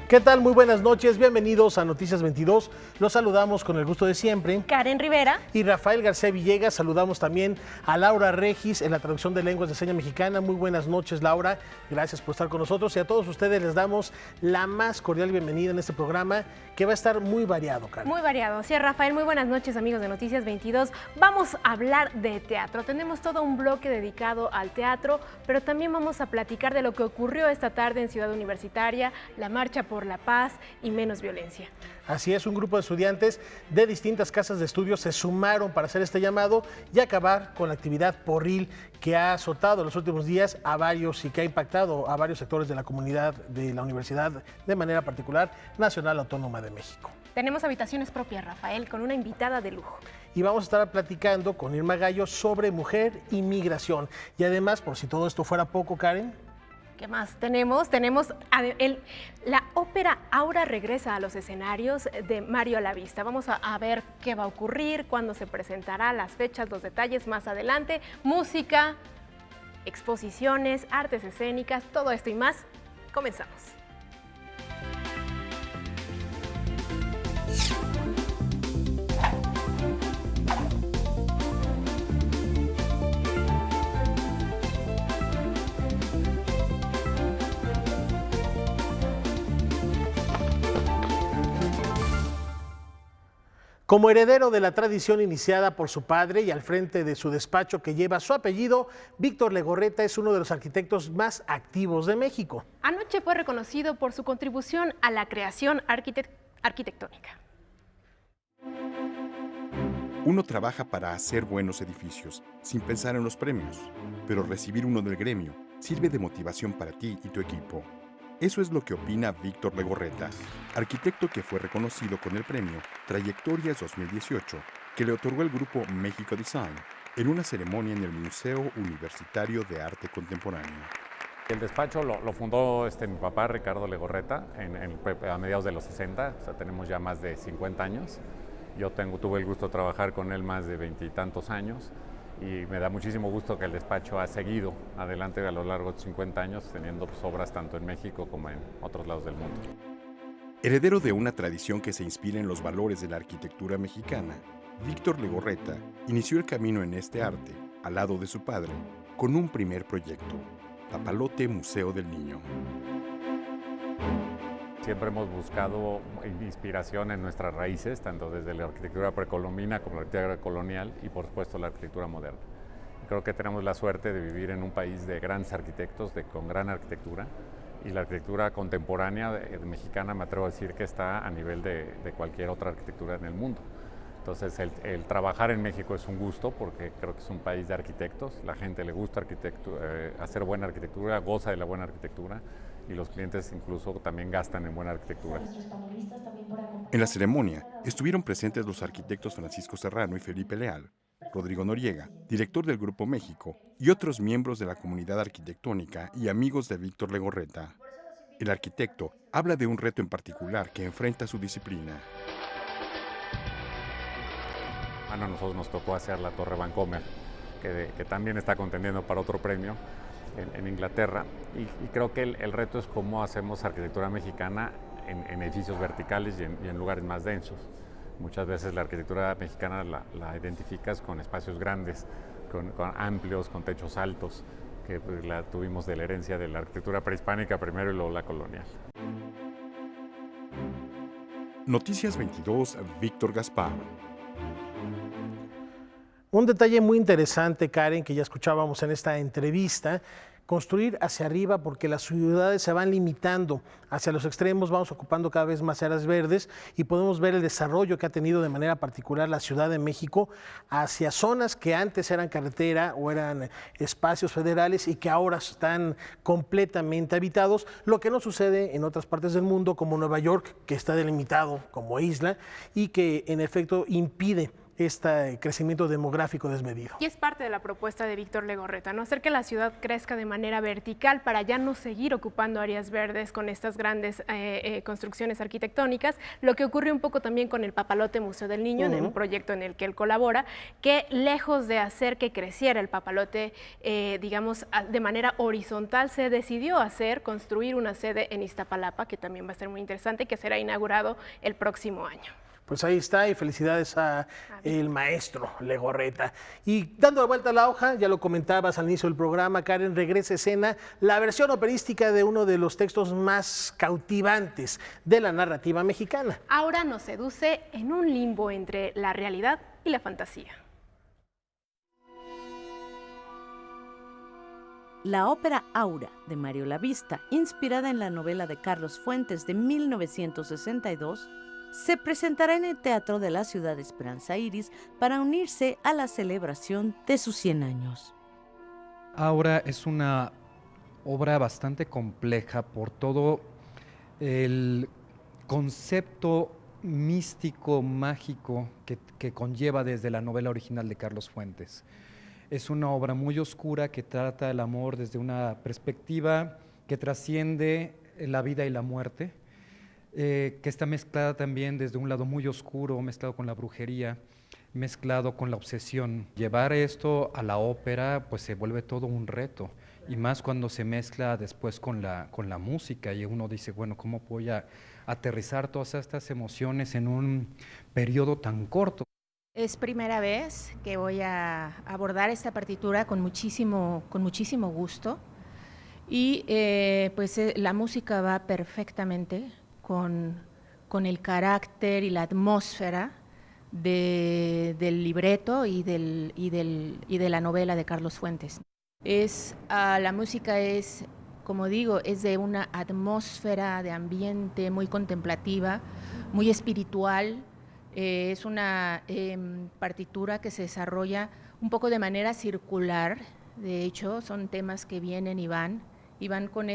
¿Qué tal? Muy buenas noches, bienvenidos a Noticias 22. Los saludamos con el gusto de siempre. Karen Rivera. Y Rafael García Villegas. Saludamos también a Laura Regis en la traducción de lenguas de señas mexicana. Muy buenas noches, Laura. Gracias por estar con nosotros. Y a todos ustedes les damos la más cordial bienvenida en este programa que va a estar muy variado, Karen. Muy variado. Sí, Rafael, muy buenas noches, amigos de Noticias 22. Vamos a hablar de teatro. Tenemos todo un bloque dedicado al teatro, pero también vamos a platicar de lo que ocurrió esta tarde en Ciudad Universitaria, la marcha por la paz y menos violencia. Así es, un grupo de estudiantes de distintas casas de estudios se sumaron para hacer este llamado y acabar con la actividad porril que ha azotado en los últimos días a varios y que ha impactado a varios sectores de la comunidad de la universidad, de manera particular, Nacional Autónoma de México. Tenemos habitaciones propias, Rafael, con una invitada de lujo. Y vamos a estar platicando con Irma Gallo sobre mujer y migración. Y además, por si todo esto fuera poco, Karen, ¿qué más tenemos? Tenemos la ópera Aura regresa a los escenarios de Mario Lavista. Vamos a ver qué va a ocurrir, cuándo se presentará, las fechas, los detalles más adelante. Música, exposiciones, artes escénicas, todo esto y más. Comenzamos. como heredero de la tradición iniciada por su padre y al frente de su despacho que lleva su apellido, Víctor Legorreta es uno de los arquitectos más activos de México. Anoche fue reconocido por su contribución a la creación arquitectónica. Uno trabaja para hacer buenos edificios, sin pensar en los premios, pero recibir uno del gremio sirve de motivación para ti y tu equipo. Eso es lo que opina Víctor Legorreta, arquitecto que fue reconocido con el premio Trayectorias 2018, que le otorgó el grupo México Design en una ceremonia en el Museo Universitario de Arte Contemporáneo. El despacho lo fundó mi papá, Ricardo Legorreta, a mediados de los 60, o sea, tenemos ya más de 50 años. Yo tuve el gusto de trabajar con él más de 20 y tantos años y me da muchísimo gusto que el despacho ha seguido adelante a lo largo de 50 años, teniendo obras tanto en México como en otros lados del mundo. Heredero de una tradición que se inspira en los valores de la arquitectura mexicana, Víctor Legorreta inició el camino en este arte, al lado de su padre, con un primer proyecto, Papalote Museo del Niño. Siempre hemos buscado inspiración en nuestras raíces, tanto desde la arquitectura precolombina como la arquitectura colonial y por supuesto la arquitectura moderna. Creo que tenemos la suerte de vivir en un país de grandes arquitectos, con gran arquitectura, y la arquitectura contemporánea mexicana me atrevo a decir que está a nivel de cualquier otra arquitectura en el mundo. Entonces el trabajar en México es un gusto porque creo que es un país de arquitectos, la gente le gusta hacer buena arquitectura, goza de la buena arquitectura y los clientes incluso también gastan en buena arquitectura. En la ceremonia estuvieron presentes los arquitectos Francisco Serrano y Felipe Leal, Rodrigo Noriega, director del Grupo México, y otros miembros de la comunidad arquitectónica y amigos de Víctor Legorreta. El arquitecto habla de un reto en particular que enfrenta su disciplina. A nosotros nos tocó hacer la Torre Vancomer, que también está contendiendo para otro premio en Inglaterra, y creo que el reto es cómo hacemos arquitectura mexicana en edificios verticales y en lugares más densos. Muchas veces la arquitectura mexicana la identificas con espacios grandes, con amplios, con techos altos, que pues, la tuvimos de la herencia de la arquitectura prehispánica primero y luego la colonial. Noticias 22, Víctor Gaspar. Un detalle muy interesante, Karen, que ya escuchábamos en esta entrevista, construir hacia arriba porque las ciudades se van limitando hacia los extremos, vamos ocupando cada vez más áreas verdes y podemos ver el desarrollo que ha tenido de manera particular la Ciudad de México hacia zonas que antes eran carretera o eran espacios federales y que ahora están completamente habitados, lo que no sucede en otras partes del mundo como Nueva York, que está delimitado como isla y que en efecto impide este crecimiento demográfico desmedido. Y es parte de la propuesta de Víctor Legorreta, ¿no? Hacer que la ciudad crezca de manera vertical para ya no seguir ocupando áreas verdes con estas grandes construcciones arquitectónicas, lo que ocurre un poco también con el Papalote Museo del Niño, en un proyecto en el que él colabora, que lejos de hacer que creciera el papalote, digamos, de manera horizontal, se decidió construir una sede en Iztapalapa, que también va a ser muy interesante, que será inaugurado el próximo año. Pues ahí está, y felicidades a el maestro Legorreta. Y dando la vuelta a la hoja, ya lo comentabas al inicio del programa, Karen, regresa a escena la versión operística de uno de los textos más cautivantes de la narrativa mexicana. Aura nos seduce en un limbo entre la realidad y la fantasía. La ópera Aura, de Mario Lavista, inspirada en la novela de Carlos Fuentes de 1962, se presentará en el Teatro de la Ciudad de Esperanza Iris para unirse a la celebración de sus 100 años. Aura es una obra bastante compleja por todo el concepto místico, mágico que conlleva desde la novela original de Carlos Fuentes. Es una obra muy oscura que trata el amor desde una perspectiva que trasciende la vida y la muerte, que está mezclada también desde un lado muy oscuro, mezclado con la brujería, mezclado con la obsesión. Llevar esto a la ópera pues se vuelve todo un reto, y más cuando se mezcla después con la música, y uno dice, bueno, ¿cómo voy a aterrizar todas estas emociones en un periodo tan corto? Es primera vez que voy a abordar esta partitura con muchísimo gusto, y la música va perfectamente con el carácter y la atmósfera del libreto y de la novela de Carlos Fuentes. La música es, como digo, es de una atmósfera de ambiente muy contemplativa, muy espiritual. Es una partitura que se desarrolla un poco de manera circular. De hecho, son temas que vienen y van con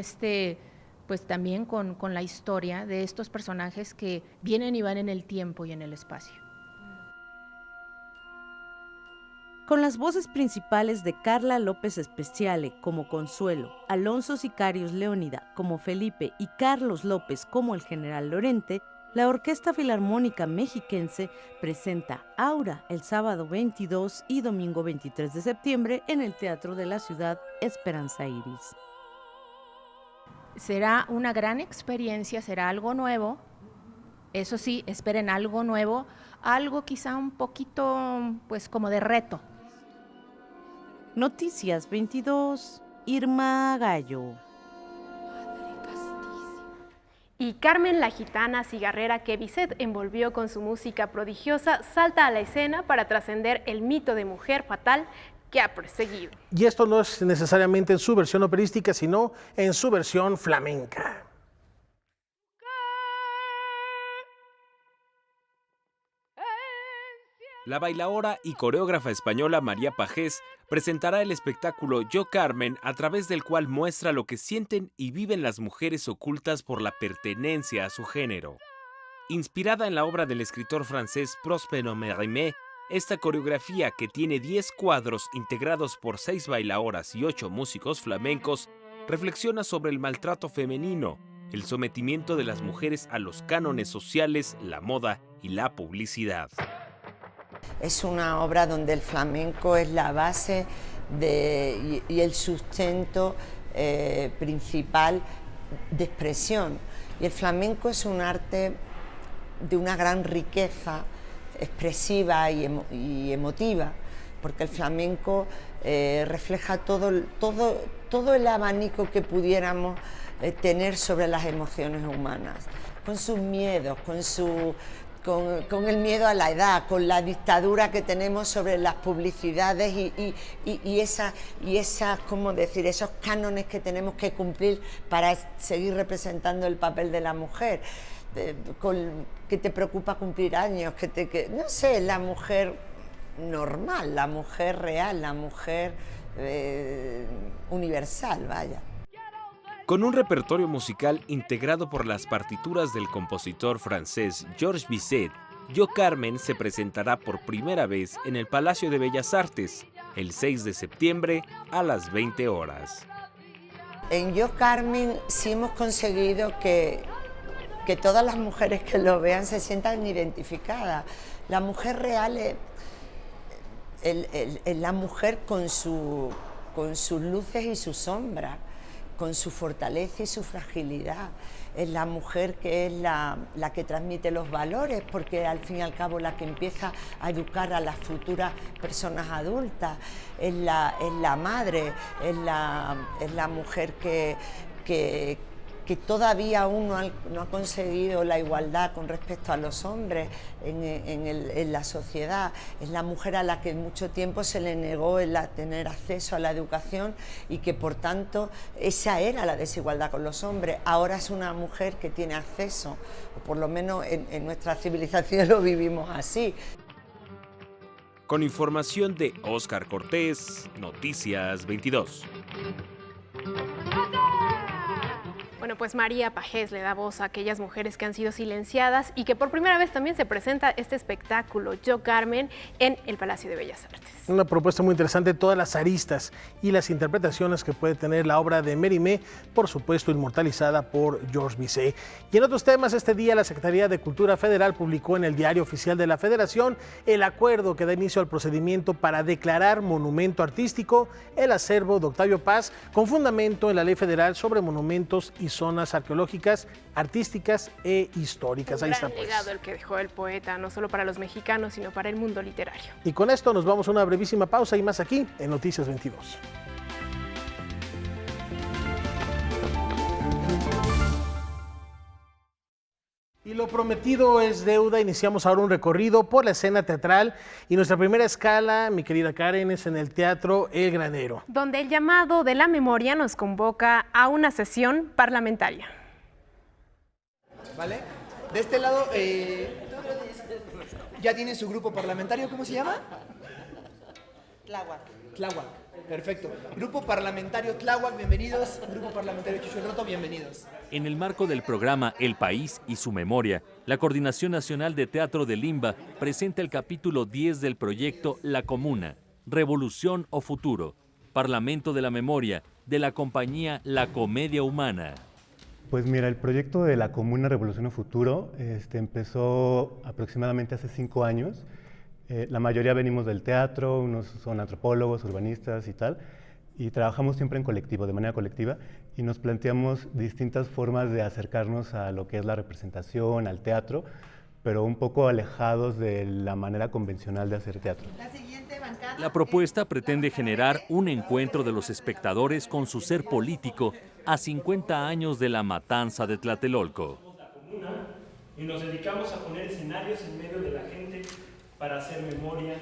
pues también con la historia de estos personajes que vienen y van en el tiempo y en el espacio. Con las voces principales de Carla López Especiale como Consuelo, Alonso Sicarios Leónida como Felipe y Carlos López como el General Lorente, la Orquesta Filarmónica Mexiquense presenta Aura el sábado 22 y domingo 23 de septiembre en el Teatro de la Ciudad Esperanza Iris. Será una gran experiencia, será algo nuevo. Eso sí, esperen algo nuevo, algo quizá un poquito, pues como de reto. Noticias 22, Irma Gallo. Y Carmen la gitana cigarrera que Bizet envolvió con su música prodigiosa salta a la escena para trascender el mito de mujer fatal que ha perseguido. Y esto no es necesariamente en su versión operística, sino en su versión flamenca. La bailaora y coreógrafa española María Pajés presentará el espectáculo Yo Carmen, a través del cual muestra lo que sienten y viven las mujeres ocultas por la pertenencia a su género. Inspirada en la obra del escritor francés Prospero Mérimée, esta coreografía, que tiene 10 cuadros integrados por 6 bailaoras y 8 músicos flamencos, reflexiona sobre el maltrato femenino, el sometimiento de las mujeres a los cánones sociales, la moda y la publicidad. Es una obra donde el flamenco es la base y el sustento principal de expresión. Y el flamenco es un arte de una gran riqueza expresiva y emotiva, porque el flamenco refleja todo el abanico que pudiéramos tener sobre las emociones humanas, con sus miedos, con el miedo a la edad, con la dictadura que tenemos sobre las publicidades y ¿cómo decir?, esos cánones que tenemos que cumplir para seguir representando el papel de la mujer, que te preocupa cumplir años, no sé, la mujer normal, la mujer real, la mujer universal, vaya. Con un repertorio musical integrado por las partituras del compositor francés Georges Bizet Yo Carmen se presentará por primera vez en el Palacio de Bellas Artes el 6 de septiembre a las 20 horas. En Yo Carmen sí hemos conseguido que todas las mujeres que lo vean se sientan identificadas. La mujer real es la mujer con sus luces y sus sombras, con su fortaleza y su fragilidad. Es la mujer que es la que transmite los valores, porque al fin y al cabo la que empieza a educar a las futuras personas adultas. Es la madre, es la mujer que todavía aún no ha conseguido la igualdad con respecto a los hombres en la sociedad. Es la mujer a la que mucho tiempo se le negó tener acceso a la educación y que por tanto esa era la desigualdad con los hombres. Ahora es una mujer que tiene acceso, o por lo menos en nuestra civilización lo vivimos así. Con información de Óscar Cortés, Noticias 22. Bueno, pues María Pajés le da voz a aquellas mujeres que han sido silenciadas y que por primera vez también se presenta este espectáculo, Yo Carmen, en el Palacio de Bellas Artes. Una propuesta muy interesante, todas las aristas y las interpretaciones que puede tener la obra de Mérimée, por supuesto inmortalizada por Georges Bizet. Y en otros temas, este día la Secretaría de Cultura Federal publicó en el Diario Oficial de la Federación el acuerdo que da inicio al procedimiento para declarar monumento artístico el acervo de Octavio Paz, con fundamento en la Ley Federal sobre monumentos y zonas arqueológicas, artísticas e históricas. Ahí está, Un gran legado el que dejó el poeta, no solo para los mexicanos, sino para el mundo literario. Y con esto nos vamos a una brevísima pausa y más aquí en Noticias 22. Y lo prometido es deuda. Iniciamos ahora un recorrido por la escena teatral y nuestra primera escala, mi querida Karen, es en el Teatro El Granero, donde el llamado de la memoria nos convoca a una sesión parlamentaria. ¿Vale? De este lado, ya tienen su grupo parlamentario, ¿cómo se llama? Tláhuac. Tláhuac, perfecto. Grupo parlamentario Tláhuac, bienvenidos. Grupo parlamentario Chucho el Roto, bienvenidos. En el marco del programa El País y su Memoria, la Coordinación Nacional de Teatro de Limba presenta el capítulo 10 del proyecto La Comuna, Revolución o Futuro, Parlamento de la Memoria, de la compañía La Comedia Humana. Pues mira, el proyecto de La Comuna, Revolución o Futuro empezó aproximadamente hace 5 años. La mayoría venimos del teatro, unos son antropólogos, urbanistas y tal, y trabajamos siempre en colectivo, de manera colectiva, y nos planteamos distintas formas de acercarnos a lo que es la representación, al teatro, pero un poco alejados de la manera convencional de hacer teatro. La propuesta pretende generar un encuentro de los espectadores con su ser político a 50 años de la matanza de Tlatelolco. Y nos dedicamos a poner escenarios en medio de la gente para hacer memoria.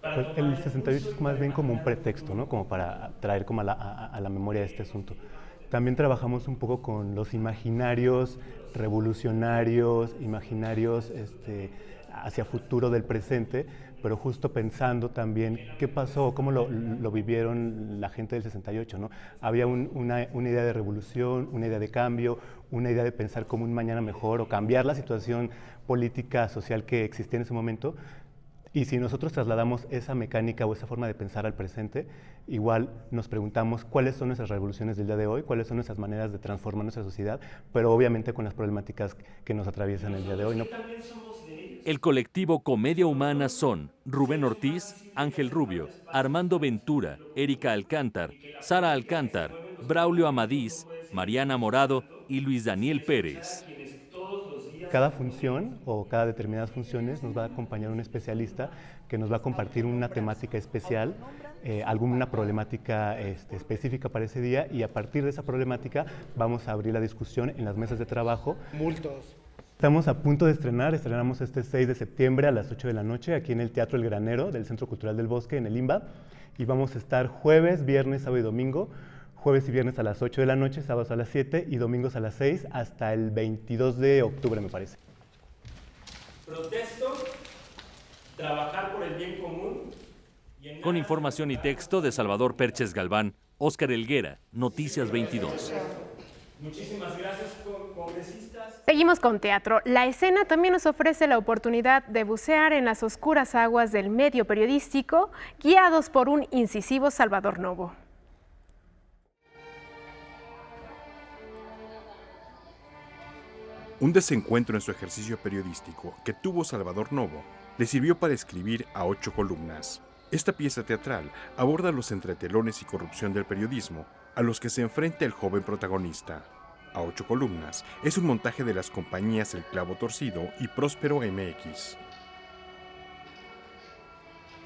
Pues el 68 es más bien como un pretexto, ¿no? Como para traer como a la memoria este asunto. También trabajamos un poco con los imaginarios revolucionarios, imaginarios hacia futuro del presente, pero justo pensando también qué pasó, cómo lo vivieron la gente del 68, ¿no? Había una idea de revolución, una idea de cambio, una idea de pensar como un mañana mejor o cambiar la situación política, social que existía en ese momento. Y si nosotros trasladamos esa mecánica o esa forma de pensar al presente, igual nos preguntamos cuáles son nuestras revoluciones del día de hoy, cuáles son nuestras maneras de transformar nuestra sociedad, pero obviamente con las problemáticas que nos atraviesan el día de hoy, ¿no? El colectivo Comedia Humana son Rubén Ortiz, Ángel Rubio, Armando Ventura, Erika Alcántar, Sara Alcántar, Braulio Amadís, Mariana Morado y Luis Daniel Pérez. Cada función o cada determinadas funciones nos va a acompañar un especialista que nos va a compartir una temática especial, alguna problemática específica para ese día, y a partir de esa problemática vamos a abrir la discusión en las mesas de trabajo. Multos. Estamos a punto de estrenamos este 6 de septiembre a las 8 de la noche aquí en el Teatro El Granero del Centro Cultural del Bosque en el Limba, y vamos a estar jueves, viernes, sábado y domingo. Jueves y viernes a las 8 de la noche, sábados a las 7 y domingos a las 6 hasta el 22 de octubre, me parece. Protesto, trabajar por el bien común. Con información y texto de Salvador Perches Galván, Óscar Helguera, Noticias 22. Muchísimas gracias. congresistas. Seguimos con teatro. La escena también nos ofrece la oportunidad de bucear en las oscuras aguas del medio periodístico, guiados por un incisivo Salvador Novo. Un desencuentro en su ejercicio periodístico que tuvo Salvador Novo le sirvió para escribir A 8 columnas. Esta pieza teatral aborda los entretelones y corrupción del periodismo a los que se enfrenta el joven protagonista. A 8 columnas es un montaje de las compañías El Clavo Torcido y Próspero MX.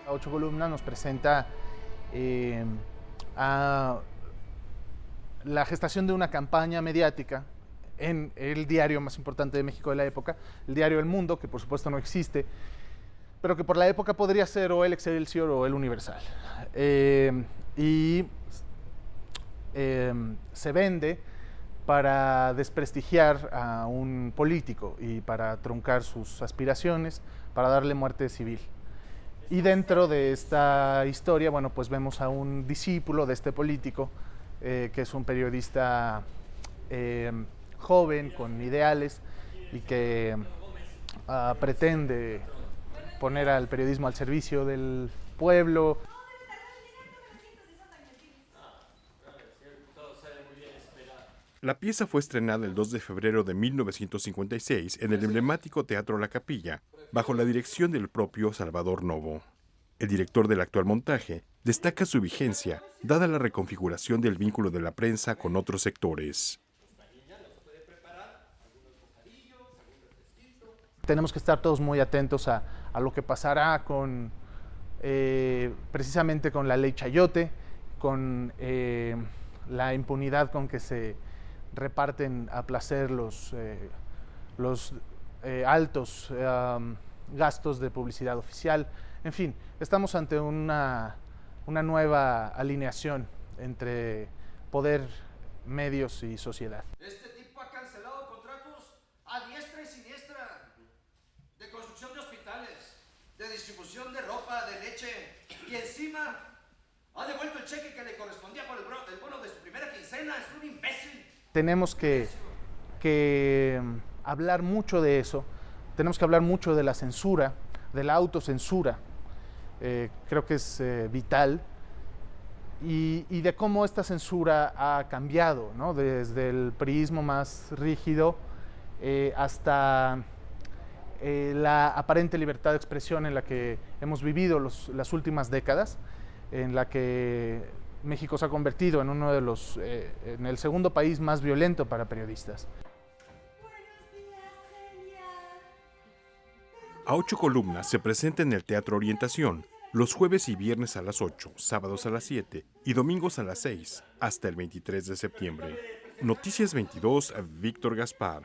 A 8 columnas nos presenta a la gestación de una campaña mediática en el diario más importante de México de la época, el diario El Mundo, que por supuesto no existe, pero que por la época podría ser o el Excelsior o el Universal. Se vende para desprestigiar a un político y para truncar sus aspiraciones, para darle muerte civil. Y dentro de esta historia, bueno, pues vemos a un discípulo de este político, que es un periodista joven, con ideales, y que pretende poner al periodismo al servicio del pueblo. La pieza fue estrenada el 2 de febrero de 1956 en el emblemático Teatro La Capilla, bajo la dirección del propio Salvador Novo. El director del actual montaje destaca su vigencia, dada la reconfiguración del vínculo de la prensa con otros sectores. Tenemos que estar todos muy atentos a lo que pasará con, precisamente con la ley Chayote, con la impunidad con que se reparten a placer los altos gastos de publicidad oficial. En fin, estamos ante una nueva alineación entre poder, medios y sociedad. Este tipo ha cancelado contratos a diestra y siniestra, de construcción de hospitales, de distribución de ropa, de leche, y encima ha devuelto el cheque que le correspondía por el bono de su primera quincena. Es un imbécil. Tenemos que hablar mucho de eso, tenemos que hablar mucho de la censura, de la autocensura, creo que es vital, y de cómo esta censura ha cambiado, ¿no? Desde el priismo más rígido hasta la aparente libertad de expresión en la que hemos vivido las últimas décadas, en la que México se ha convertido en uno de en el segundo país más violento para periodistas. A 8 columnas se presenta en el Teatro Orientación los jueves y viernes a las 8, sábados a las 7 y domingos a las 6, hasta el 23 de septiembre. Noticias 22, Víctor Gaspar.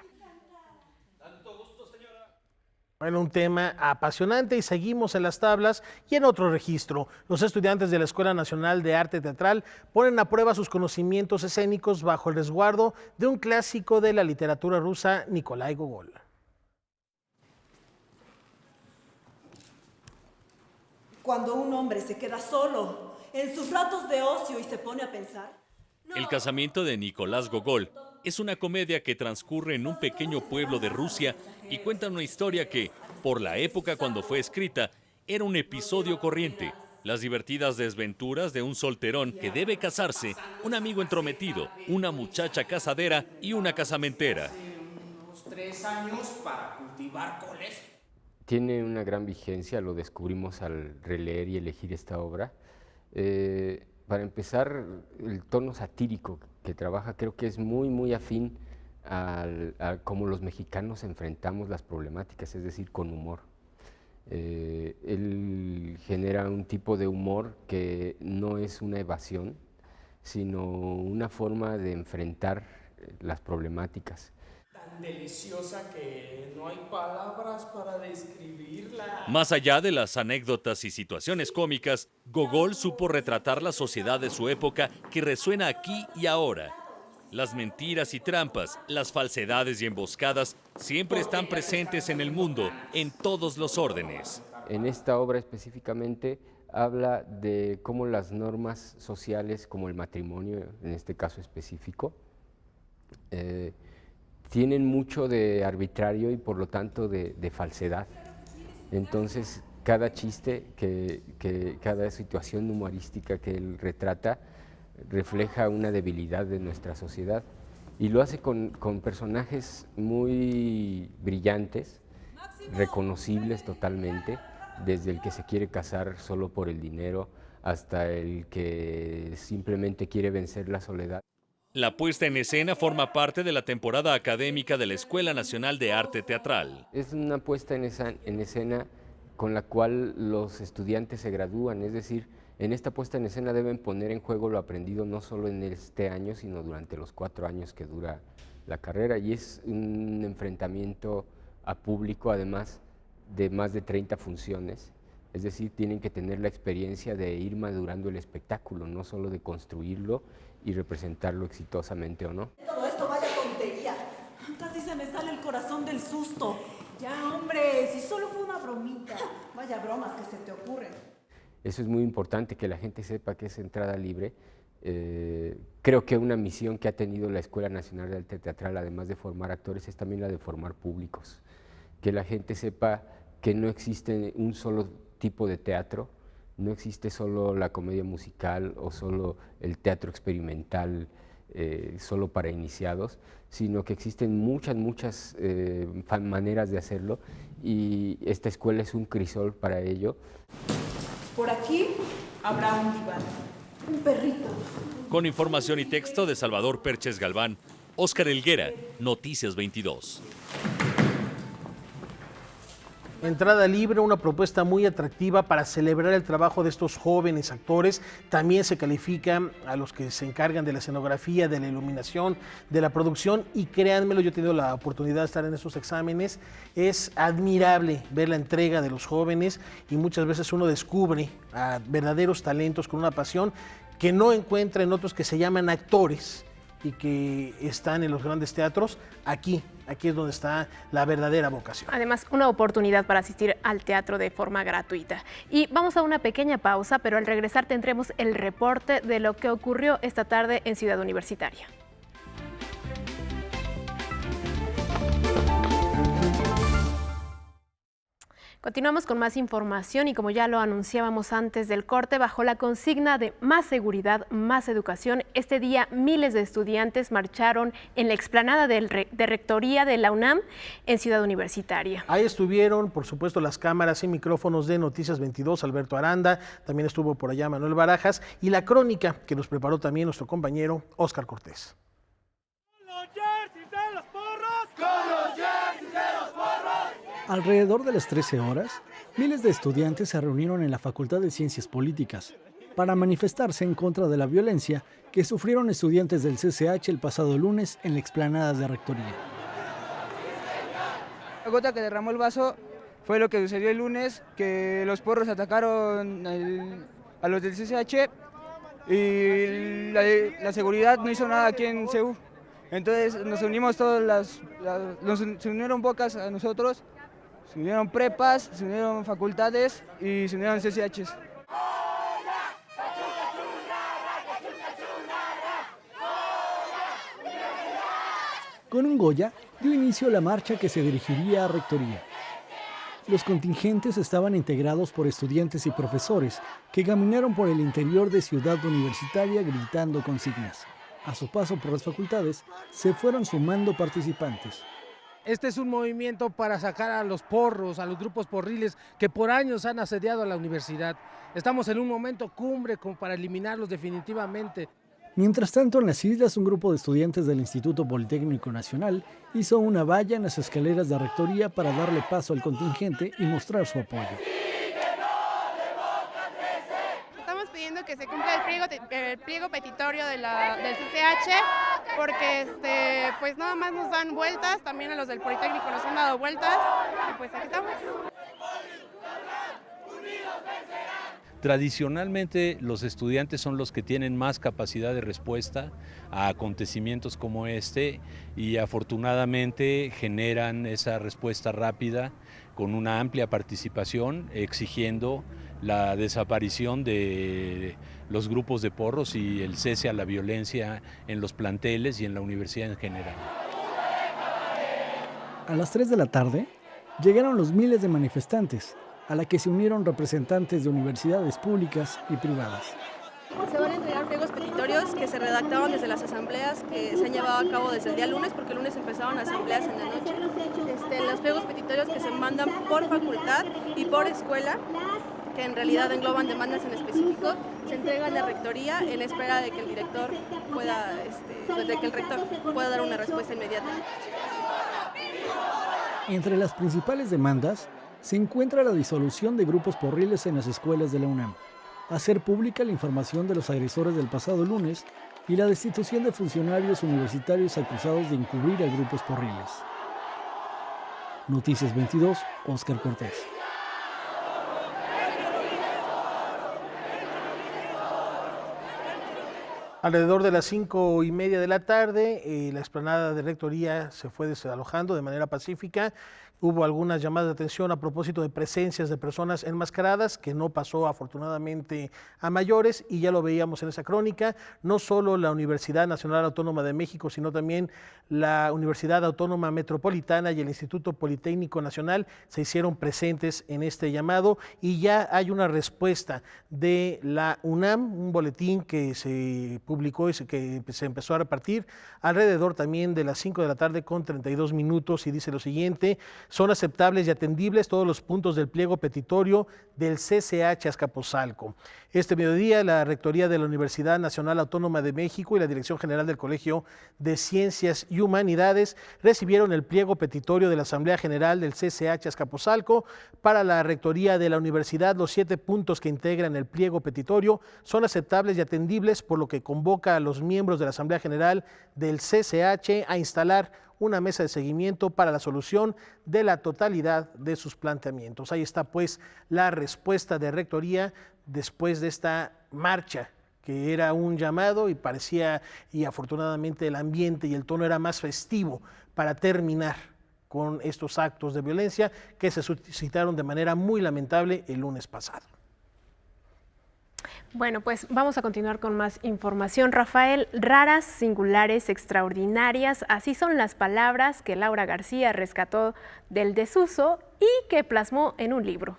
Bueno, un tema apasionante y seguimos en las tablas y en otro registro. Los estudiantes de la Escuela Nacional de Arte Teatral ponen a prueba sus conocimientos escénicos bajo el resguardo de un clásico de la literatura rusa, Nikolai Gogol. Cuando un hombre se queda solo en sus ratos de ocio y se pone a pensar. El casamiento de Nicolás Gogol es una comedia que transcurre en un pequeño pueblo de Rusia y cuenta una historia que, por la época cuando fue escrita, era un episodio corriente. Las divertidas desventuras de un solterón que debe casarse, un amigo entrometido, una muchacha casadera y una casamentera. Unos 3 años para cultivar coles. Tiene una gran vigencia, lo descubrimos al releer y elegir esta obra. Para empezar, el tono satírico que trabaja creo que es muy afín a cómo los mexicanos enfrentamos las problemáticas, es decir, con humor. Él genera un tipo de humor que no es una evasión, sino una forma de enfrentar las problemáticas. Tan deliciosa que no hay palabras para describirla. Más allá de las anécdotas y situaciones cómicas, Gogol supo retratar la sociedad de su época que resuena aquí y ahora. Las mentiras y trampas, las falsedades y emboscadas siempre están presentes en el mundo, en todos los órdenes. En esta obra específicamente habla de cómo las normas sociales, como el matrimonio, en este caso específico, tienen mucho de arbitrario y por lo tanto de falsedad. Entonces, cada chiste, cada situación humorística que él retrata refleja una debilidad de nuestra sociedad y lo hace con personajes muy brillantes, reconocibles totalmente, desde el que se quiere casar solo por el dinero hasta el que simplemente quiere vencer la soledad. La puesta en escena forma parte de la temporada académica de la Escuela Nacional de Arte Teatral. Es una puesta en escena con la cual los estudiantes se gradúan, es decir, en esta puesta en escena deben poner en juego lo aprendido no solo en este año, sino durante los 4 años que dura la carrera, y es un enfrentamiento a público, además de más de 30 funciones, es decir, tienen que tener la experiencia de ir madurando el espectáculo, no solo de construirlo y representarlo exitosamente o no. Todo esto vaya tontería. Casi se me sale el corazón del susto. Ya, hombre, si solo fue una bromita. Vaya bromas que se te ocurren. Eso es muy importante, que la gente sepa que es entrada libre. Creo que una misión que ha tenido la Escuela Nacional de Arte Teatral, además de formar actores, es también la de formar públicos. Que la gente sepa que no existe un solo tipo de teatro, no existe solo la comedia musical o solo el teatro experimental solo para iniciados, sino que existen muchas maneras de hacerlo y esta escuela es un crisol para ello. Por aquí habrá un diván, un perrito. Con información y texto de Salvador Perches Galván, Óscar Helguera, Noticias 22. Entrada libre, una propuesta muy atractiva para celebrar el trabajo de estos jóvenes actores. También se califica a los que se encargan de la escenografía, de la iluminación, de la producción, y créanmelo, yo he tenido la oportunidad de estar en esos exámenes. Es admirable ver la entrega de los jóvenes y muchas veces uno descubre a verdaderos talentos con una pasión que no encuentra en otros que se llaman actores y que están en los grandes teatros. Aquí es donde está la verdadera vocación. Además, una oportunidad para asistir al teatro de forma gratuita. Y vamos a una pequeña pausa, pero al regresar tendremos el reporte de lo que ocurrió esta tarde en Ciudad Universitaria. Continuamos con más información y como ya lo anunciábamos antes del corte, bajo la consigna de más seguridad, más educación, este día miles de estudiantes marcharon en la explanada de Rectoría de la UNAM en Ciudad Universitaria. Ahí estuvieron, por supuesto, las cámaras y micrófonos de Noticias 22, Alberto Aranda, también estuvo por allá Manuel Barajas y la crónica que nos preparó también nuestro compañero Óscar Cortés. Alrededor de las 13 horas, miles de estudiantes se reunieron en la Facultad de Ciencias Políticas para manifestarse en contra de la violencia que sufrieron estudiantes del CCH el pasado lunes en la explanada de Rectoría. La gota que derramó el vaso fue lo que sucedió el lunes, que los porros atacaron a los del CCH y la seguridad no hizo nada aquí en CEU. Entonces nos unimos se unieron bocas a nosotros. Se unieron prepas, se unieron facultades y se unieron CCHs. Con un Goya dio inicio la marcha que se dirigiría a Rectoría. Los contingentes estaban integrados por estudiantes y profesores que caminaron por el interior de Ciudad Universitaria gritando consignas. A su paso por las facultades se fueron sumando participantes. Este es un movimiento para sacar a los porros, a los grupos porriles que por años han asediado a la universidad. Estamos en un momento cumbre como para eliminarlos definitivamente. Mientras tanto, en las islas, un grupo de estudiantes del Instituto Politécnico Nacional hizo una valla en las escaleras de Rectoría para darle paso al contingente y mostrar su apoyo. Estamos pidiendo que se cumpla el pliego petitorio del CCH, porque pues nada más nos dan vueltas, también a los del Politécnico nos han dado vueltas, y pues aquí estamos. Tradicionalmente los estudiantes son los que tienen más capacidad de respuesta a acontecimientos como este y afortunadamente generan esa respuesta rápida con una amplia participación exigiendo la desaparición de los grupos de porros y el cese a la violencia en los planteles y en la universidad en general. A las 3 de la tarde, llegaron los miles de manifestantes, a la que se unieron representantes de universidades públicas y privadas. Se van a entregar pliegos petitorios que se redactaban desde las asambleas que se han llevado a cabo desde el día lunes, porque el lunes empezaron asambleas en la noche. Los pliegos petitorios que se mandan por facultad y por escuela, que en realidad engloban demandas en específico, se entregan a rectoría en espera de que el director pueda, de que el rector pueda dar una respuesta inmediata. Entre las principales demandas se encuentra la disolución de grupos porriles en las escuelas de la UNAM, hacer pública la información de los agresores del pasado lunes y la destitución de funcionarios universitarios acusados de encubrir a grupos porriles. Noticias 22, Óscar Cortés. Alrededor de las 5:30 de la tarde, la explanada de rectoría se fue desalojando de manera pacífica. Hubo algunas llamadas de atención a propósito de presencias de personas enmascaradas, que no pasó afortunadamente a mayores, y ya lo veíamos en esa crónica. No solo la Universidad Nacional Autónoma de México, sino también la Universidad Autónoma Metropolitana y el Instituto Politécnico Nacional se hicieron presentes en este llamado, y ya hay una respuesta de la UNAM, un boletín que se publicó y que se empezó a repartir alrededor también de las 5 de la tarde con 32 minutos, y dice lo siguiente: son aceptables y atendibles todos los puntos del pliego petitorio del CCH Azcapotzalco. Este mediodía, la Rectoría de la Universidad Nacional Autónoma de México y la Dirección General del Colegio de Ciencias y Humanidades recibieron el pliego petitorio de la Asamblea General del CCH Azcapotzalco. Para la Rectoría de la Universidad, los 7 puntos que integran el pliego petitorio son aceptables y atendibles, por lo que convoca a los miembros de la Asamblea General del CCH a instalar una mesa de seguimiento para la solución de la totalidad de sus planteamientos. Ahí está pues la respuesta de Rectoría después de esta marcha, que era un llamado y parecía, y afortunadamente el ambiente y el tono era más festivo para terminar con estos actos de violencia que se suscitaron de manera muy lamentable el lunes pasado. Bueno, pues vamos a continuar con más información. Rafael, raras, singulares, extraordinarias, así son las palabras que Laura García rescató del desuso y que plasmó en un libro.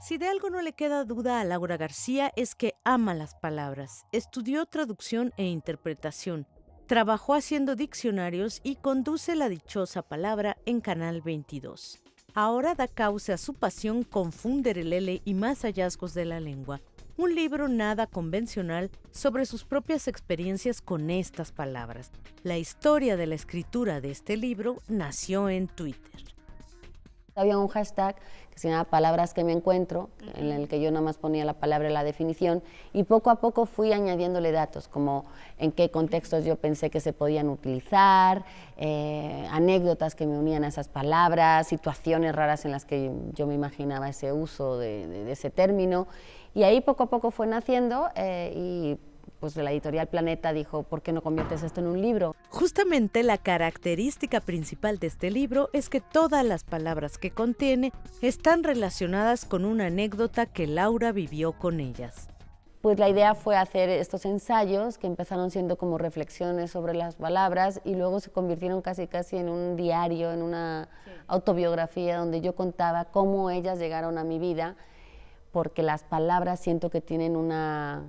Si de algo no le queda duda a Laura García es que ama las palabras. Estudió traducción e interpretación, trabajó haciendo diccionarios y conduce La Dichosa Palabra en Canal 22. Ahora da cauce a su pasión con Funderelele y más hallazgos de la lengua, un libro nada convencional sobre sus propias experiencias con estas palabras. La historia de la escritura de este libro nació en Twitter. Había un hashtag que se llama Palabras que me encuentro, en el que yo nada más ponía la palabra y la definición, y poco a poco fui añadiéndole datos, como en qué contextos yo pensé que se podían utilizar, anécdotas que me unían a esas palabras, situaciones raras en las que yo me imaginaba ese uso de ese término, y ahí poco a poco fue naciendo, y pues la editorial Planeta dijo, ¿por qué no conviertes esto en un libro? Justamente la característica principal de este libro es que todas las palabras que contiene están relacionadas con una anécdota que Laura vivió con ellas. Pues la idea fue hacer estos ensayos que empezaron siendo como reflexiones sobre las palabras y luego se convirtieron casi en un diario, en una autobiografía donde yo contaba cómo ellas llegaron a mi vida, porque las palabras siento que tienen una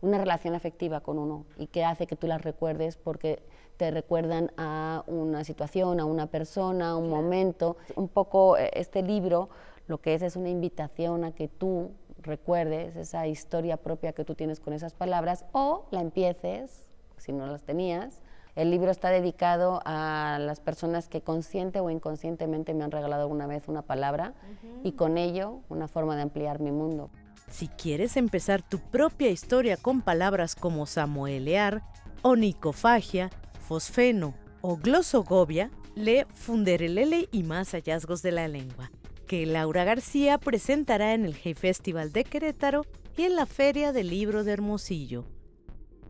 relación afectiva con uno y que hace que tú las recuerdes porque te recuerdan a una situación, a una persona, a un momento. Un poco este libro lo que es una invitación a que tú recuerdes esa historia propia que tú tienes con esas palabras o la empieces, si no las tenías. El libro está dedicado a las personas que consciente o inconscientemente me han regalado alguna vez una palabra y con ello una forma de ampliar mi mundo. Si quieres empezar tu propia historia con palabras como samoelear, onicofagia, fosfeno o glosogobia, lee Funderelele y más hallazgos de la lengua, que Laura García presentará en el Hey Festival de Querétaro y en la Feria del Libro de Hermosillo.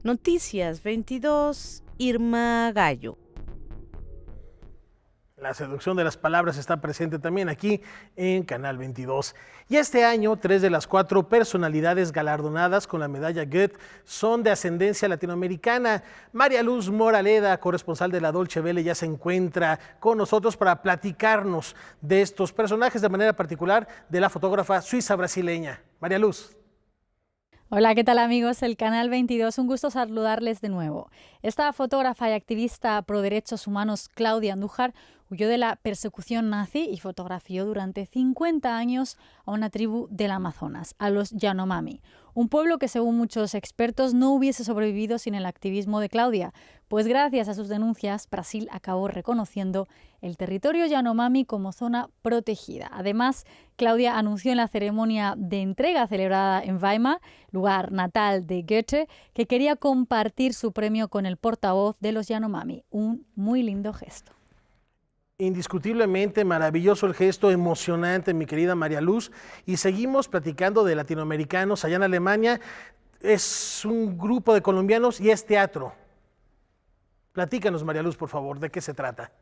Noticias 22, Irma Gallo. La seducción de las palabras está presente también aquí en Canal 22. Y este año, 3 de las 4 personalidades galardonadas con la medalla Goethe son de ascendencia latinoamericana. María Luz Moraleda, corresponsal de la Dolce Vele, ya se encuentra con nosotros para platicarnos de estos personajes, de manera particular de la fotógrafa suiza-brasileña. María Luz. Hola, ¿qué tal amigos? El Canal 22, un gusto saludarles de nuevo. Esta fotógrafa y activista pro derechos humanos Claudia Andújar huyó de la persecución nazi y fotografió durante 50 años a una tribu del Amazonas, a los Yanomami, un pueblo que según muchos expertos no hubiese sobrevivido sin el activismo de Claudia, pues gracias a sus denuncias Brasil acabó reconociendo el territorio Yanomami como zona protegida. Además, Claudia anunció en la ceremonia de entrega celebrada en Weimar, lugar natal de Goethe, que quería compartir su premio con el portavoz de los Yanomami, un muy lindo gesto. Indiscutiblemente maravilloso el gesto, emocionante, mi querida María Luz. Y seguimos platicando de latinoamericanos allá en Alemania. Es un grupo de colombianos y es teatro. Platícanos, María Luz, por favor, ¿de qué se trata?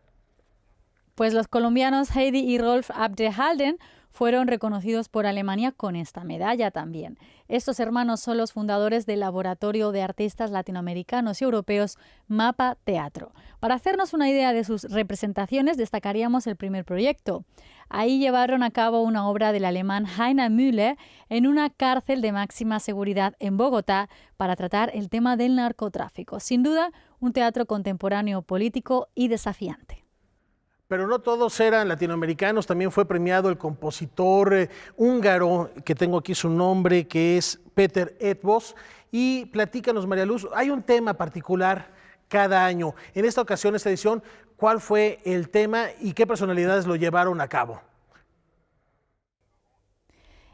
Pues los colombianos Heidi y Rolf Abderhalden fueron reconocidos por Alemania con esta medalla también. Estos hermanos son los fundadores del Laboratorio de Artistas Latinoamericanos y Europeos Mapa Teatro. Para hacernos una idea de sus representaciones, destacaríamos el primer proyecto. Ahí llevaron a cabo una obra del alemán Heiner Müller en una cárcel de máxima seguridad en Bogotá para tratar el tema del narcotráfico. Sin duda, un teatro contemporáneo, político y desafiante. Pero no todos eran latinoamericanos, también fue premiado el compositor húngaro, que tengo aquí su nombre, que es Péter Eötvös. Y platícanos, María Luz, hay un tema particular cada año. En esta ocasión, esta edición, ¿cuál fue el tema y qué personalidades lo llevaron a cabo?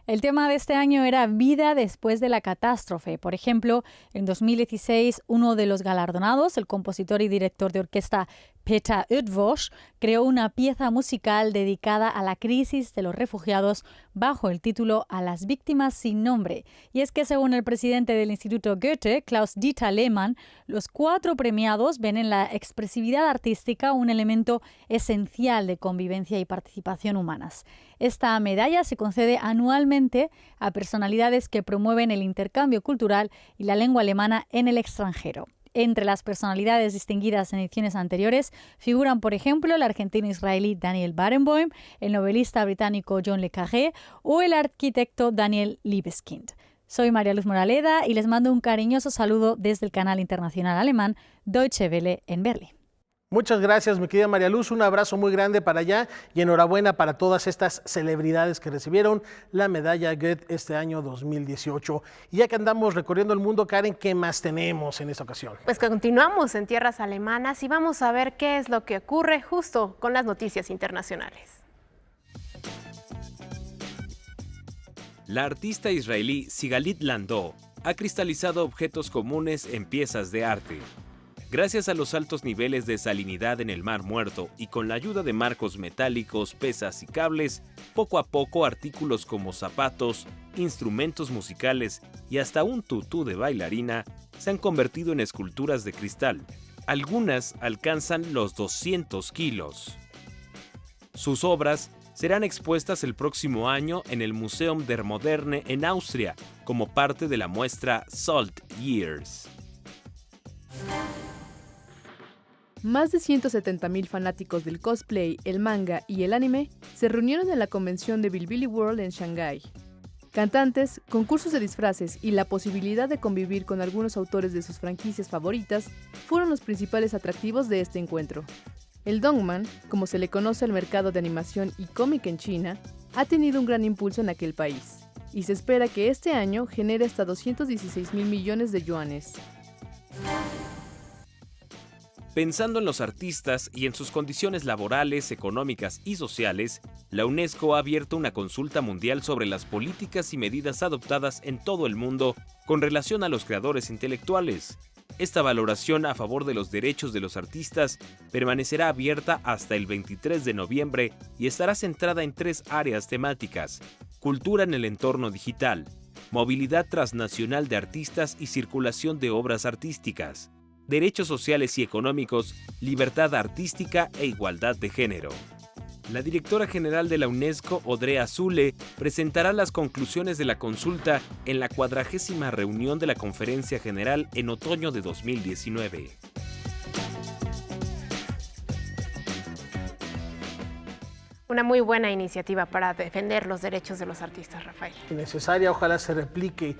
El tema de este año era vida después de la catástrofe. Por ejemplo, en 2016, uno de los galardonados, el compositor y director de orquesta Péter Eötvös, creó una pieza musical dedicada a la crisis de los refugiados bajo el título A las víctimas sin nombre. Y es que según el presidente del Instituto Goethe, Klaus-Dieter Lehmann, los 4 premiados ven en la expresividad artística un elemento esencial de convivencia y participación humanas. Esta medalla se concede anualmente a personalidades que promueven el intercambio cultural y la lengua alemana en el extranjero. Entre las personalidades distinguidas en ediciones anteriores figuran, por ejemplo, el argentino-israelí Daniel Barenboim, el novelista británico John le Carré o el arquitecto Daniel Libeskind. Soy María Luz Moraleda y les mando un cariñoso saludo desde el canal internacional alemán Deutsche Welle en Berlín. Muchas gracias, mi querida María Luz, un abrazo muy grande para allá y enhorabuena para todas estas celebridades que recibieron la medalla Goethe este año 2018. Y ya que andamos recorriendo el mundo, Karen, ¿qué más tenemos en esta ocasión? Pues continuamos en tierras alemanas y vamos a ver qué es lo que ocurre justo con las noticias internacionales. La artista israelí Sigalit Landau ha cristalizado objetos comunes en piezas de arte. Gracias a los altos niveles de salinidad en el Mar Muerto y con la ayuda de marcos metálicos, pesas y cables, poco a poco artículos como zapatos, instrumentos musicales y hasta un tutú de bailarina se han convertido en esculturas de cristal. Algunas alcanzan los 200 kilos. Sus obras serán expuestas el próximo año en el Museum der Moderne en Austria como parte de la muestra Salt Years. Más de 170.000 fanáticos del cosplay, el manga y el anime se reunieron en la convención de Bilibili World en Shanghái. Cantantes, concursos de disfraces y la posibilidad de convivir con algunos autores de sus franquicias favoritas fueron los principales atractivos de este encuentro. El Dongman, como se le conoce al mercado de animación y cómic en China, ha tenido un gran impulso en aquel país, y se espera que este año genere hasta 216.000 millones de yuanes. Pensando en los artistas y en sus condiciones laborales, económicas y sociales, la UNESCO ha abierto una consulta mundial sobre las políticas y medidas adoptadas en todo el mundo con relación a los creadores intelectuales. Esta valoración a favor de los derechos de los artistas permanecerá abierta hasta el 23 de noviembre y estará centrada en 3 áreas temáticas: cultura en el entorno digital, movilidad transnacional de artistas y circulación de obras artísticas. derechos sociales y económicos, libertad artística e igualdad de género. La directora general de la UNESCO, Audrey Azoulay, presentará las conclusiones de la consulta en la 40ª reunión de la Conferencia General en otoño de 2019. Una muy buena iniciativa para defender los derechos de los artistas, Rafael. Necesaria, ojalá se replique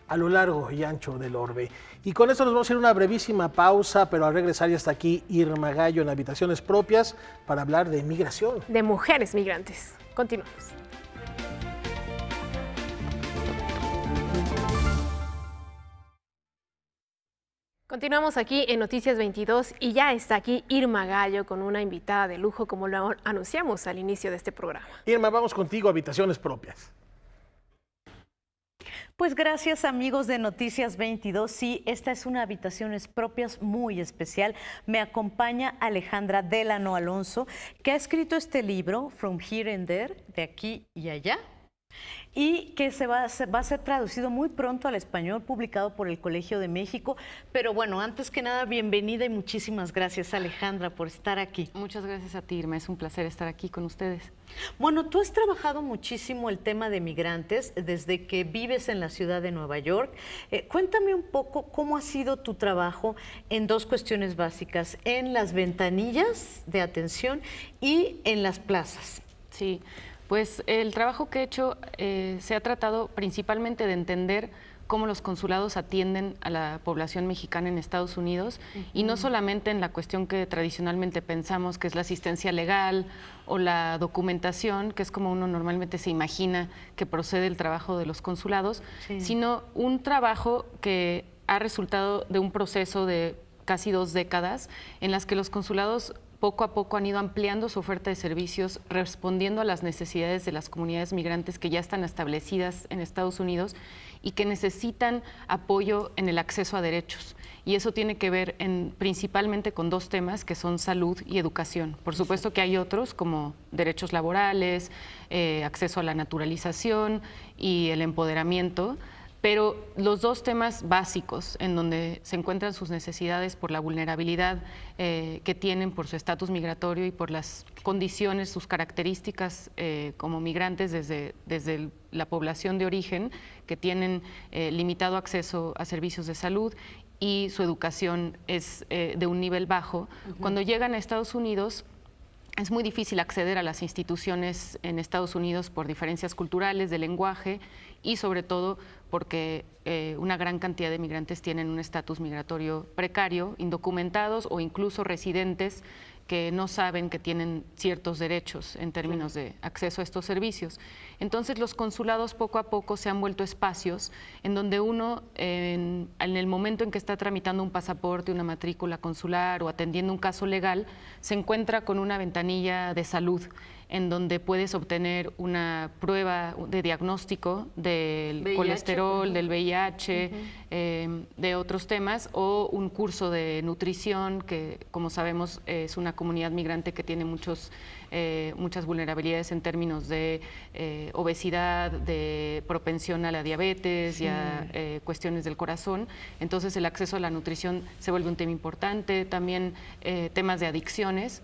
a lo largo y ancho del orbe. Y con esto nos vamos a ir a una brevísima pausa, pero al regresar ya está aquí Irma Gallo en Habitaciones Propias para hablar de migración. De mujeres migrantes. Continuamos. Continuamos aquí en Noticias 22 y ya está aquí Irma Gallo con una invitada de lujo como lo anunciamos al inicio de este programa. Irma, vamos contigo a Habitaciones Propias. Pues gracias amigos de Noticias 22, sí, esta es una Habitaciones Propias muy especial. Me acompaña Alejandra Delano Alonso, que ha escrito este libro, From Here and There, de aquí y allá, y que va a ser traducido muy pronto al español, publicado por el Colegio de México. Pero bueno, antes que nada, bienvenida y muchísimas gracias, Alejandra, por estar aquí. Muchas gracias a ti, Irma, es un placer estar aquí con ustedes. Bueno, tú has trabajado muchísimo el tema de migrantes desde que vives en la ciudad de Nueva York. Cuéntame un poco cómo ha sido tu trabajo en dos cuestiones básicas, en las ventanillas de atención y en las plazas. Sí. Pues el trabajo que he hecho se ha tratado principalmente de entender cómo los consulados atienden a la población mexicana en Estados Unidos y no solamente en la cuestión que tradicionalmente pensamos, que es la asistencia legal o la documentación, que es como uno normalmente se imagina que procede el trabajo de los consulados, sino un trabajo que ha resultado de un proceso de casi 2 décadas en las que los consulados poco a poco han ido ampliando su oferta de servicios, respondiendo a las necesidades de las comunidades migrantes que ya están establecidas en Estados Unidos y que necesitan apoyo en el acceso a derechos. Y eso tiene que ver principalmente con 2 temas, que son salud y educación. Por supuesto que hay otros, como derechos laborales, acceso a la naturalización y el empoderamiento, pero los 2 temas básicos en donde se encuentran sus necesidades por la vulnerabilidad que tienen por su estatus migratorio y por las condiciones, sus características como migrantes desde la población de origen, que tienen limitado acceso a servicios de salud y su educación es de un nivel bajo. Cuando llegan a Estados Unidos, es muy difícil acceder a las instituciones en Estados Unidos por diferencias culturales, de lenguaje y sobre todo porque una gran cantidad de migrantes tienen un estatus migratorio precario, indocumentados o incluso residentes que no saben que tienen ciertos derechos en términos de acceso a estos servicios. Entonces los consulados poco a poco se han vuelto espacios en donde uno, en el momento en que está tramitando un pasaporte, una matrícula consular o atendiendo un caso legal, se encuentra con una ventanilla de salud en donde puedes obtener una prueba de diagnóstico del VIH, colesterol, del VIH, de otros temas, o un curso de nutrición, que como sabemos es una comunidad migrante que tiene muchas vulnerabilidades en términos de obesidad, de propensión a la diabetes y a cuestiones del corazón. Entonces el acceso a la nutrición se vuelve un tema importante, también temas de adicciones.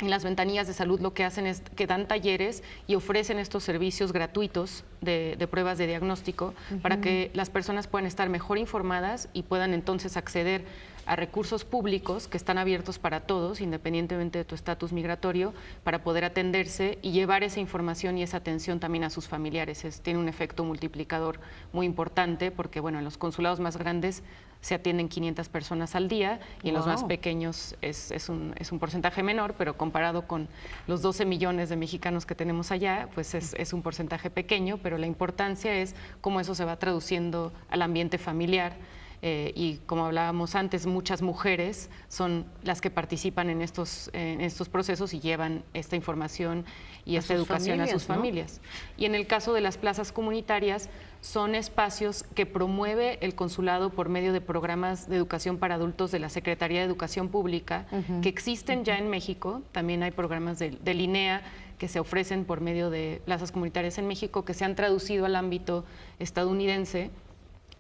En las ventanillas de salud lo que hacen es que dan talleres y ofrecen estos servicios gratuitos de pruebas de diagnóstico para que las personas puedan estar mejor informadas y puedan entonces acceder a recursos públicos que están abiertos para todos, independientemente de tu estatus migratorio, para poder atenderse y llevar esa información y esa atención también a sus familiares. Tiene un efecto multiplicador muy importante porque, bueno, en los consulados más grandes se atienden 500 personas al día y en los más pequeños es un porcentaje menor, pero comparado con los 12 millones de mexicanos que tenemos allá, pues es un porcentaje pequeño, pero la importancia es cómo eso se va traduciendo al ambiente familiar. Y como hablábamos antes, muchas mujeres son las que participan en estos procesos y llevan esta información y esta educación a sus familias. Y en el caso de las plazas comunitarias, son espacios que promueve el consulado por medio de programas de educación para adultos de la Secretaría de Educación Pública, que existen ya en México. También hay programas del INEA que se ofrecen por medio de plazas comunitarias en México, que se han traducido al ámbito estadounidense,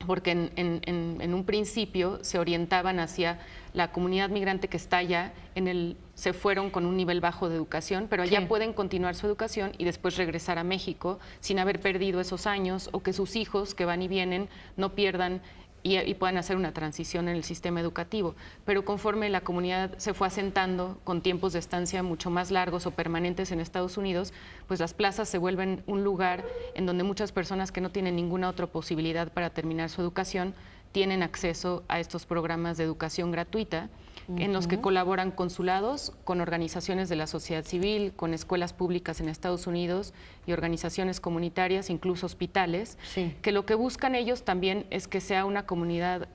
porque en un principio se orientaban hacia la comunidad migrante que está allá, se fueron con un nivel bajo de educación, pero allá pueden continuar su educación y después regresar a México sin haber perdido esos años, o que sus hijos que van y vienen no pierdan y puedan hacer una transición en el sistema educativo. Pero conforme la comunidad se fue asentando con tiempos de estancia mucho más largos o permanentes en Estados Unidos, pues las plazas se vuelven un lugar en donde muchas personas que no tienen ninguna otra posibilidad para terminar su educación tienen acceso a estos programas de educación gratuita, en los que colaboran consulados, con organizaciones de la sociedad civil, con escuelas públicas en Estados Unidos y organizaciones comunitarias, incluso hospitales, que lo que buscan ellos también es que sea una comunidad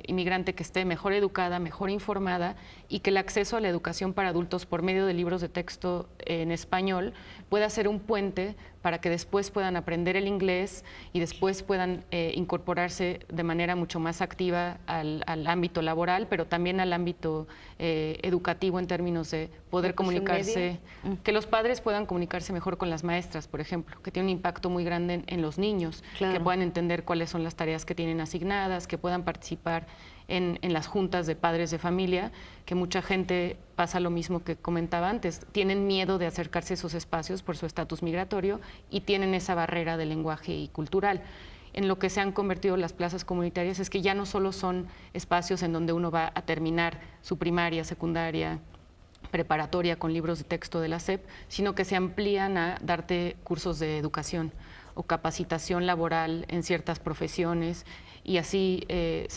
inmigrante que esté mejor educada, mejor informada, y que el acceso a la educación para adultos por medio de libros de texto en español pueda ser un puente para que después puedan aprender el inglés y después puedan incorporarse de manera mucho más activa al ámbito laboral, pero también al ámbito educativo en términos de poder comunicarse, que los padres puedan comunicarse mejor con las maestras, por ejemplo, que tiene un impacto muy grande en los niños, que puedan entender cuáles son las tareas que tienen asignadas, que puedan participar en las juntas de padres de familia, que mucha gente pasa lo mismo que comentaba antes, tienen miedo de acercarse a esos espacios por su estatus migratorio y tienen esa barrera de lenguaje y cultural. En lo que se han convertido las plazas comunitarias es que ya no solo son espacios en donde uno va a terminar su primaria, secundaria, preparatoria con libros de texto de la SEP, sino que se amplían a darte cursos de educación o capacitación laboral en ciertas profesiones, y así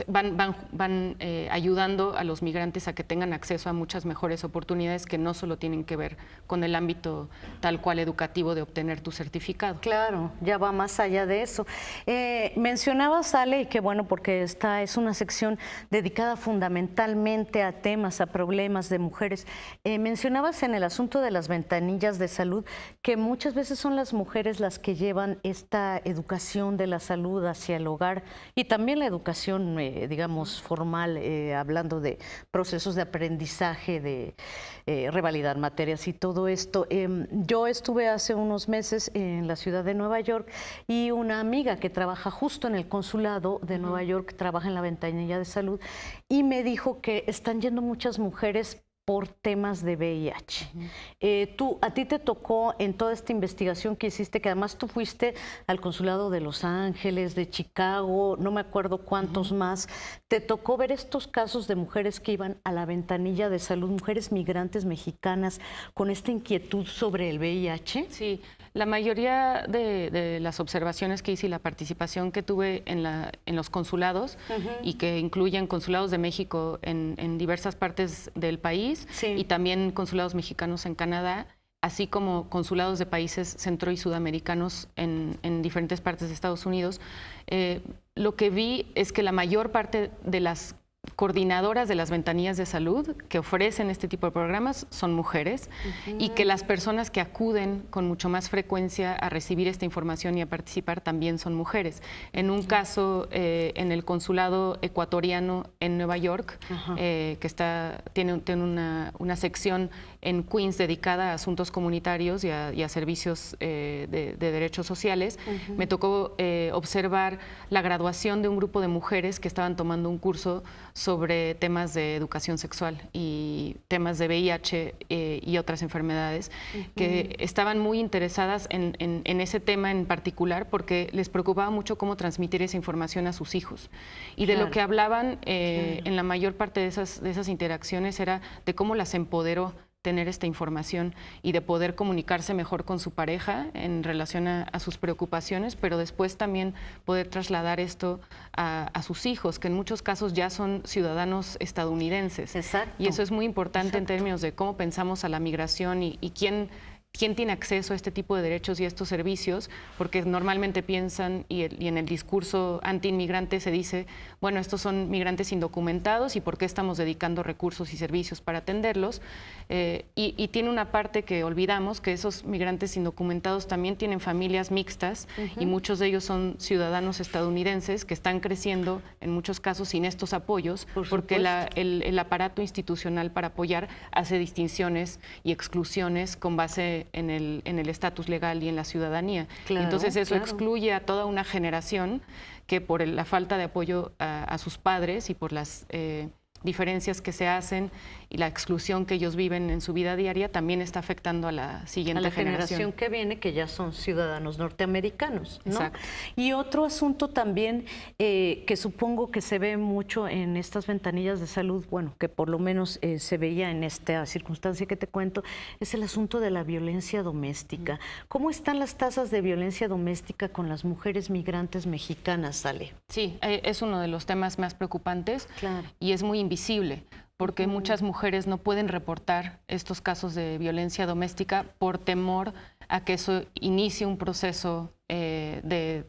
van ayudando a los migrantes a que tengan acceso a muchas mejores oportunidades que no solo tienen que ver con el ámbito tal cual educativo de obtener tu certificado. Claro, ya va más allá de eso. Mencionabas, Ale, y qué bueno, porque esta es una sección dedicada fundamentalmente a temas, a problemas de mujeres. Mencionabas en el asunto de las ventanillas de salud que muchas veces son las mujeres las que llevan esta educación de la salud hacia el hogar, y también la educación, digamos, formal, hablando de procesos de aprendizaje, de revalidar materias y todo esto. Yo estuve hace unos meses en la ciudad de Nueva York, y una amiga que trabaja justo en el consulado de Nueva York, trabaja en la ventanilla de salud, y me dijo que están yendo muchas mujeres por temas de VIH. A ti te tocó en toda esta investigación que hiciste, que además tú fuiste al consulado de Los Ángeles, de Chicago, no me acuerdo cuántos más, te tocó ver estos casos de mujeres que iban a la ventanilla de salud, mujeres migrantes mexicanas con esta inquietud sobre el VIH. Sí, la mayoría de las observaciones que hice y la participación que tuve en los consulados, y que incluyen consulados de México en diversas partes del país, y también consulados mexicanos en Canadá, así como consulados de países centro y sudamericanos en diferentes partes de Estados Unidos, lo que vi es que la mayor parte de las coordinadoras de las ventanillas de salud que ofrecen este tipo de programas son mujeres, y que las personas que acuden con mucho más frecuencia a recibir esta información y a participar también son mujeres. En un caso, en el consulado ecuatoriano en Nueva York, que tiene una sección en Queens dedicada a asuntos comunitarios y a servicios de derechos sociales, me tocó observar la graduación de un grupo de mujeres que estaban tomando un curso sobre temas de educación sexual y temas de VIH y otras enfermedades, que estaban muy interesadas en ese tema en particular, porque les preocupaba mucho cómo transmitir esa información a sus hijos. Y de lo que hablaban en la mayor parte de esas interacciones era de cómo las empoderó tener esta información y de poder comunicarse mejor con su pareja en relación a sus preocupaciones, pero después también poder trasladar esto a sus hijos, que en muchos casos ya son ciudadanos estadounidenses. Exacto. Y eso es muy importante en términos de cómo pensamos a la migración y quién tiene acceso a este tipo de derechos y a estos servicios, porque normalmente piensan, y en el discurso anti-inmigrante se dice, bueno, estos son migrantes indocumentados y por qué estamos dedicando recursos y servicios para atenderlos, y tiene una parte que olvidamos, que esos migrantes indocumentados también tienen familias mixtas, y muchos de ellos son ciudadanos estadounidenses que están creciendo en muchos casos sin estos apoyos, porque el aparato institucional para apoyar hace distinciones y exclusiones con base influye en el estatus legal y en la ciudadanía. Claro, Entonces eso claro. excluye a toda una generación que por la falta de apoyo a sus padres y por las diferencias que se hacen y la exclusión que ellos viven en su vida diaria también está afectando a la siguiente a la generación. generación que viene, que ya son ciudadanos norteamericanos, ¿no? Exacto. Y otro asunto también que supongo que se ve mucho en estas ventanillas de salud, bueno, que por lo menos se veía en esta circunstancia que te cuento, es el asunto de la violencia doméstica. ¿Cómo están las tasas de violencia doméstica con las mujeres migrantes mexicanas, Ale? Sí, es uno de los temas más preocupantes Claro. y es muy invisible, porque muchas mujeres no pueden reportar estos casos de violencia doméstica por temor a que eso inicie un proceso de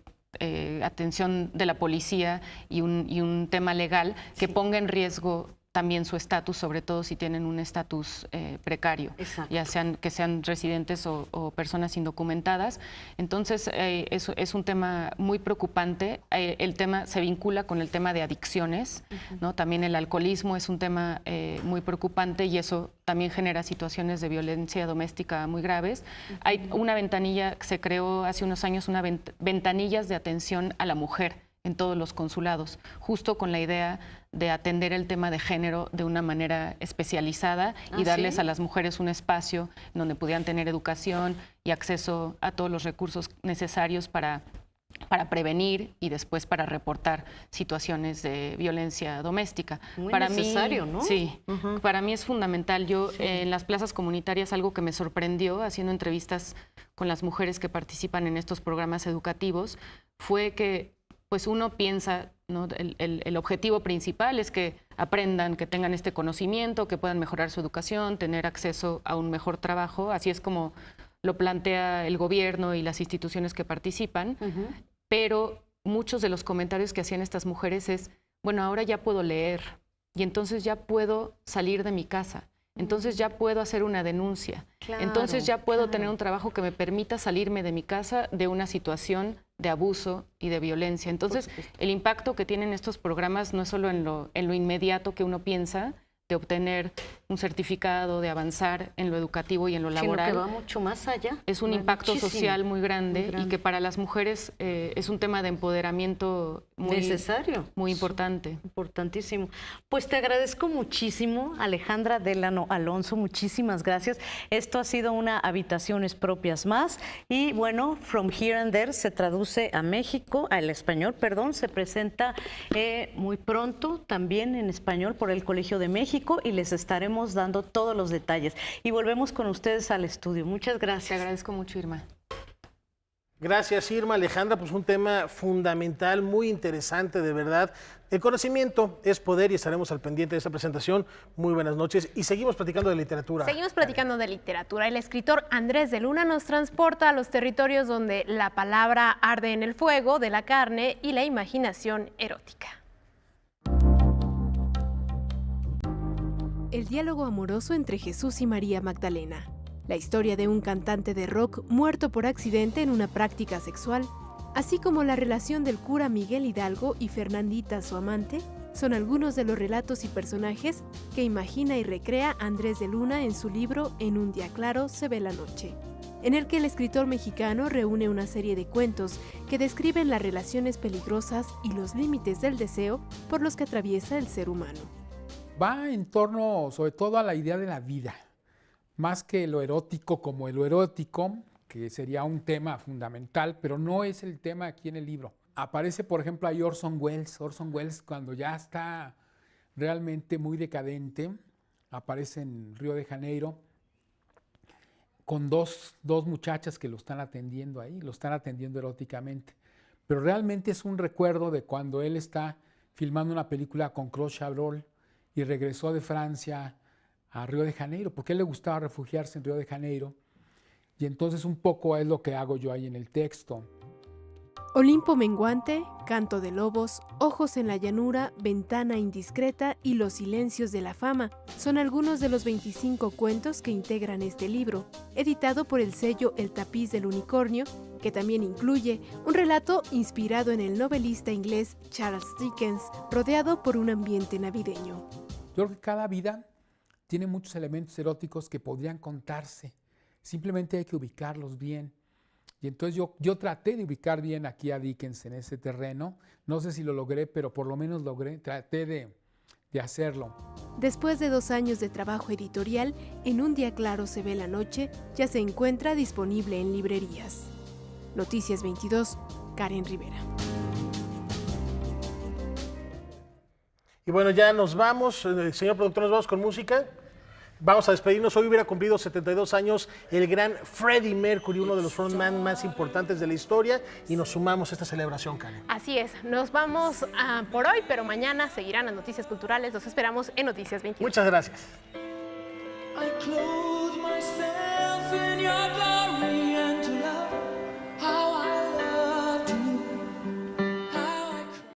atención de la policía y un tema legal que ponga en riesgo también su estatus, sobre todo si tienen un estatus precario, ya sean que sean residentes o personas indocumentadas. Entonces, es un tema muy preocupante. El tema se vincula con el tema de adicciones, ¿no? También el alcoholismo es un tema muy preocupante y eso también genera situaciones de violencia doméstica muy graves. Hay una ventanilla que se creó hace unos años, ventanillas de atención a la mujer en todos los consulados, justo con la idea de atender el tema de género de una manera especializada y darles a las mujeres un espacio donde pudieran tener educación y acceso a todos los recursos necesarios para prevenir y después para reportar situaciones de violencia doméstica. Muy para necesario, mí, ¿no? Sí, para mí es fundamental. Yo en las plazas comunitarias algo que me sorprendió haciendo entrevistas con las mujeres que participan en estos programas educativos fue que pues uno piensa, ¿no? El objetivo principal es que aprendan, que tengan este conocimiento, que puedan mejorar su educación, tener acceso a un mejor trabajo. Así es como lo plantea el gobierno y las instituciones que participan. Pero muchos de los comentarios que hacían estas mujeres es, bueno, ahora ya puedo leer y entonces ya puedo salir de mi casa. Entonces ya puedo hacer una denuncia. Entonces ya puedo tener un trabajo que me permita salirme de mi casa de una situación de abuso y de violencia. Entonces, el impacto que tienen estos programas no es solo en lo inmediato que uno piensa, de obtener un certificado, de avanzar en lo educativo y en lo laboral. Sino que va mucho más allá. Es un impacto social muy grande y que para las mujeres es un tema de empoderamiento muy necesario, muy importante. Importantísimo. Pues te agradezco muchísimo, Alejandra Delano Alonso, muchísimas gracias. Esto ha sido una Habitaciones Propias más y bueno, From Here and There se traduce a México, al español, perdón, se presenta muy pronto también en español por el Colegio de México y les estaremos dando todos los detalles. Y volvemos con ustedes al estudio. Muchas gracias. Te agradezco mucho, Irma. Gracias, Irma. Alejandra, pues un tema fundamental, muy interesante, de verdad. El conocimiento es poder y estaremos al pendiente de esta presentación. Muy buenas noches y seguimos platicando de literatura. Seguimos platicando de literatura. El escritor Andrés de Luna nos transporta a los territorios donde la palabra arde en el fuego de la carne y la imaginación erótica. El diálogo amoroso entre Jesús y María Magdalena. La historia de un cantante de rock muerto por accidente en una práctica sexual, así como la relación del cura Miguel Hidalgo y Fernandita, su amante, son algunos de los relatos y personajes que imagina y recrea Andrés de Luna en su libro En un día claro se ve la noche, en el que el escritor mexicano reúne una serie de cuentos que describen las relaciones peligrosas y los límites del deseo por los que atraviesa el ser humano. Va en torno sobre todo a la idea de la vida, más que lo erótico como lo erótico, que sería un tema fundamental, pero no es el tema aquí en el libro. Aparece, por ejemplo, ahí Orson Welles. Orson Welles, cuando ya está realmente muy decadente, aparece en Río de Janeiro con dos muchachas que lo están atendiendo ahí, lo están atendiendo eróticamente. Pero realmente es un recuerdo de cuando él está filmando una película con Claude Chabrol y regresó de Francia a Río de Janeiro, porque a él le gustaba refugiarse en Río de Janeiro. Y entonces un poco es lo que hago yo ahí en el texto. Olimpo menguante, Canto de lobos, Ojos en la llanura, Ventana indiscreta y Los silencios de la fama son algunos de los 25 cuentos que integran este libro, editado por el sello El tapiz del unicornio, que también incluye un relato inspirado en el novelista inglés Charles Dickens, rodeado por un ambiente navideño. Yo creo que cada vida tiene muchos elementos eróticos que podrían contarse, simplemente hay que ubicarlos bien. Y entonces yo traté de ubicar bien aquí a Dickens en ese terreno. No sé si lo logré, pero por lo menos traté de hacerlo. Después de 2 años de trabajo editorial, En un día claro se ve la noche ya se encuentra disponible en librerías. Noticias 22, Karen Rivera. Y bueno, ya nos vamos, señor productor, nos vamos con música. Vamos a despedirnos. Hoy hubiera cumplido 72 años el gran Freddie Mercury, uno de los frontman más importantes de la historia, y nos sumamos a esta celebración, Karen. Así es, nos vamos por hoy, pero mañana seguirán las noticias culturales. Los esperamos en Noticias 22. Muchas gracias.